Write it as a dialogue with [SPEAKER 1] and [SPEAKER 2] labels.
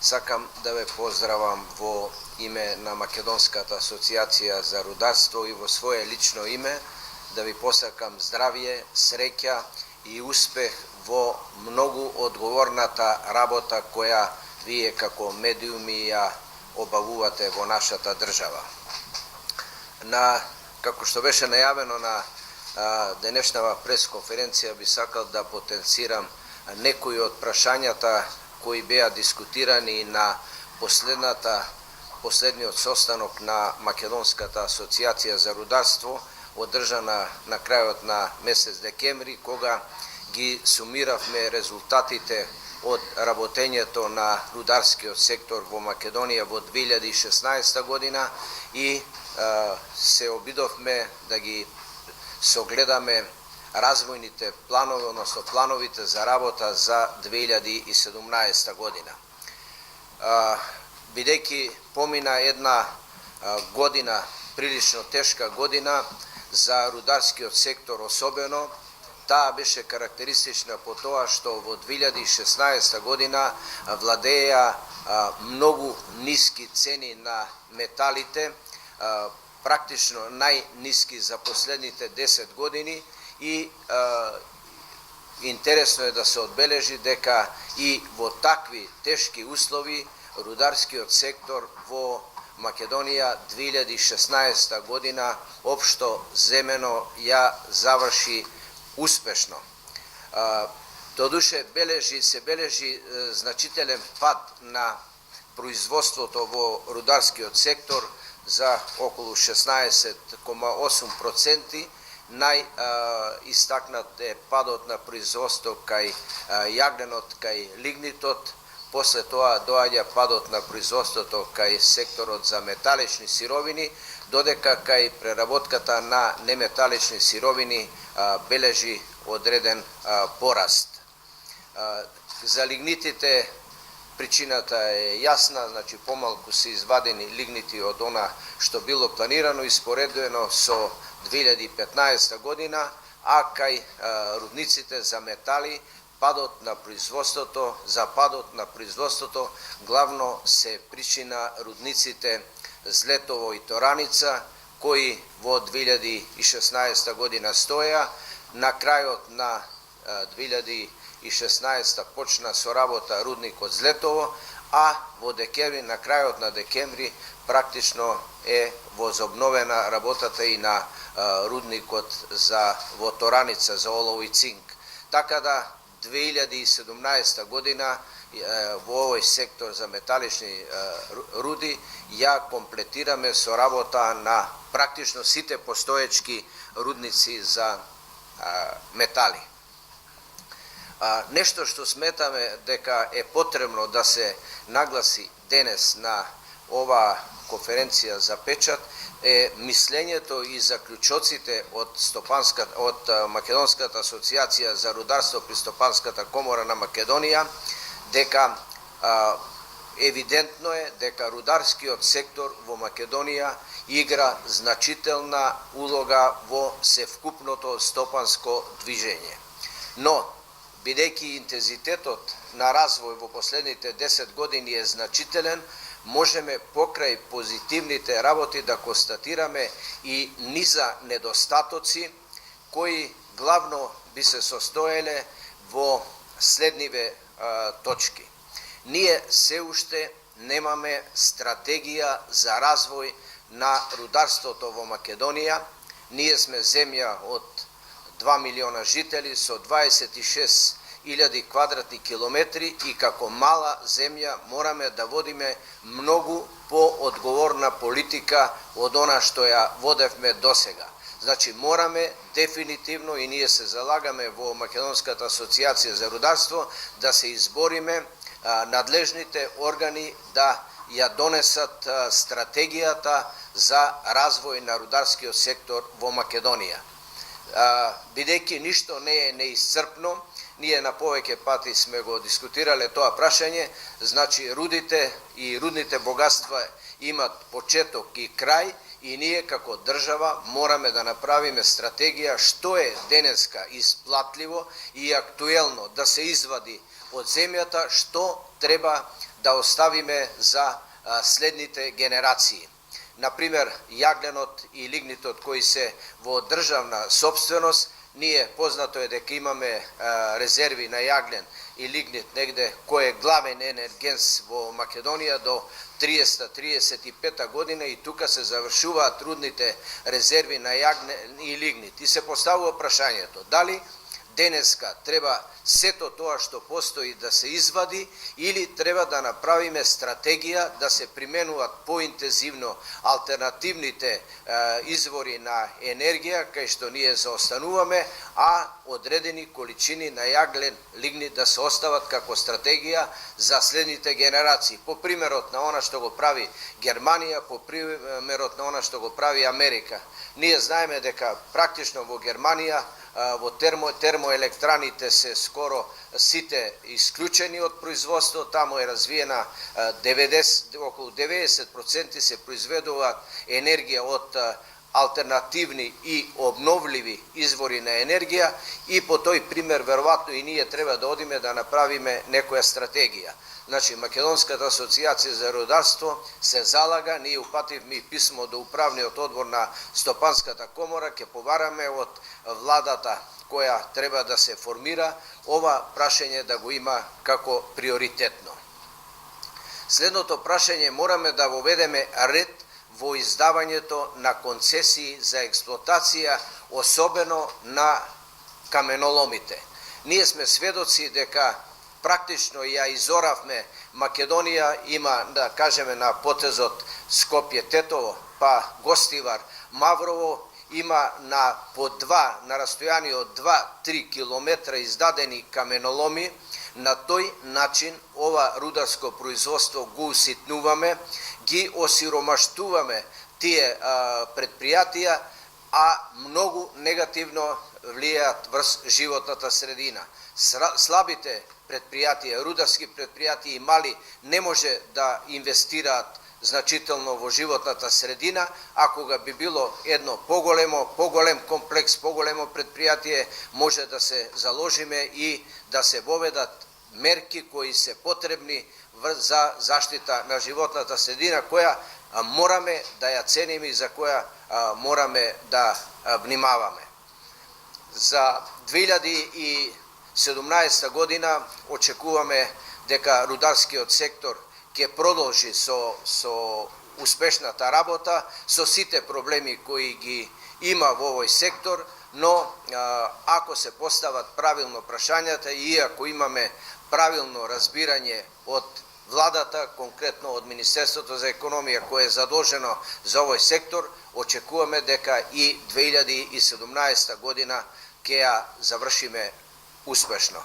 [SPEAKER 1] Сакам да ве поздравам во име на Македонската асоциација за рударство и во свое лично име да ви посакам здравје, среќа и успех во многу одговорната работа која вие како медиуми ја обавувате во нашата држава. Како што беше најавено на денешнава пресконференција, би сакал да потенцирам некои од прашањата кои беа дискутирани на последниот состанок на Македонската асоциација за рударство, одржана на крајот на месец декември, кога ги сумиравме резултатите од работењето на рударскиот сектор во Македонија во 2016 година и се обидовме да ги согледаме развојните планови, односно плановите за работа за 2017 година. Бидејќи помина една година, прилично тешка година за рударскиот сектор особено, таа беше карактеристична по тоа што во 2016 година владеја многу ниски цени на металите, практично најниски за последните 10 години и интересно е да се одбележи дека и во такви тешки услови рударскиот сектор во Македонија 2016 година општо земено ја заврши успешно. Додуше се бележи значителен пад на производството во рударскиот сектор за околу 16,8%. Најистакнат е падот на производство кај јагненот, кај лигнитот, после тоа доаѓа падот на производството кај секторот за металични сировини, додека кај преработката на неметалични сировини бележи одреден пораст. За лигнитите причината е јасна, значи помалку се извадени лигнити од она што било планирано и споредено со 2015 година, а кај рудниците за метали падот на производството главно се причина рудниците Злетово и Тораница, кои во 2016 година стоја. На крајот на 2016 почна со работа рудникот Злетово, а во декември, на крајот на декември, практично е возобновена работата и на рудникот во Тораница за олово и цинк. Така да 2017 година во овој сектор за металични руди ја комплетираме со работа на практично сите постоечки рудници за метали. Нешто што сметаме дека е потребно да се нагласи денес на ова конференција за печат е мислењето и заклучоците од Македонската асоциација за рударство при Стопанската комора на Македонија, дека евидентно е дека рударскиот сектор во Македонија игра значителна улога во севкупното стопанско движење. Но, бидејќи интензитетот на развој во последните 10 години е значителен, можеме покрај позитивните работи да констатираме и низа недостатоци кои главно би се состоеле во следниве точки. Ние се уште немаме стратегија за развој на рударството во Македонија. Ние сме земја од 2 милиона жители со 26.000 квадратни километри и како мала земја мораме да водиме многу поодговорна политика од она што ја водевме досега. Значи мораме дефинитивно и ние се залагаме во Македонската асоциација за рударство да се избориме надлежните органи да ја донесат стратегијата за развој на рударскиот сектор во Македонија. Бидејќи ништо не е неисцрпно, ние на повеќе пати сме го дискутирале тоа прашање, значи рудите и рудните богатства имат почеток и крај и ние како држава мораме да направиме стратегија што е денеска исплатливо и актуелно да се извади од земјата, што треба да оставиме за следните генерации. Например, јагленот и лигнитот кои се во државна собственост, ние познато е дека имаме резерви на јаглен и лигнит негде кој е главен енергенс во Македонија до 30-35 година и тука се завршуваат трудните резерви на јаглен и лигнит. И се поставува прашањето дали денеска треба сето тоа што постои да се извади или треба да направиме стратегија да се применуваат поинтензивно алтернативните извори на енергија кај што ние заостануваме, а одредени количини на јаглен лигнит да се остават како стратегија за следните генерации. По примерот на она што го прави Германија, по примерот на она што го прави Америка. Ние знаеме дека практично во Германија во термоелектраните се скоро сите исклучени од производство, таму е развиена околу 90% се произведуваат енергија од алтернативни и обновливи извори на енергија и по тој пример веројатно и ние треба да одиме да направиме некоја стратегија. Значи, Македонската асоциација за рударство се залага, ние упативме и писмо до управниот одбор на Стопанската комора, ќе побараме од владата која треба да се формира, ова прашање да го има како приоритетно. Следното прашање, мораме да воведеме ред во издавањето на концесии за експлоатација, особено на каменоломите. Ние сме сведоци дека практично ја изоравме. Македонија има, да кажеме, на потезот Скопје-Тетово, па Гостивар, Маврово, има на растојание од 2-3 километра издадени каменоломи. На тој начин ова рударско производство го уситнуваме, ги осиромаштуваме тие предпријатија, а многу негативно влијаат врз животната средина. Слабите предпријатија, рударски предпријатија и мали не може да инвестираат значително во животната средина, а кога би било едно поголем комплекс, поголемо предпријатие, може да се заложиме и да се воведат мерки кои се потребни за заштита на животната средина, која мораме да ја цениме и за која мораме да внимаваме. За 2017 година очекуваме дека рударскиот сектор ќе продолжи со успешната работа, со сите проблеми кои ги има во овој сектор, но ако се постават правилно прашањата и ако имаме правилно разбирање од владата, конкретно од Министерството за економија кое е задолжено за овој сектор, очекуваме дека и 2017 година ќе ја завршиме успешно.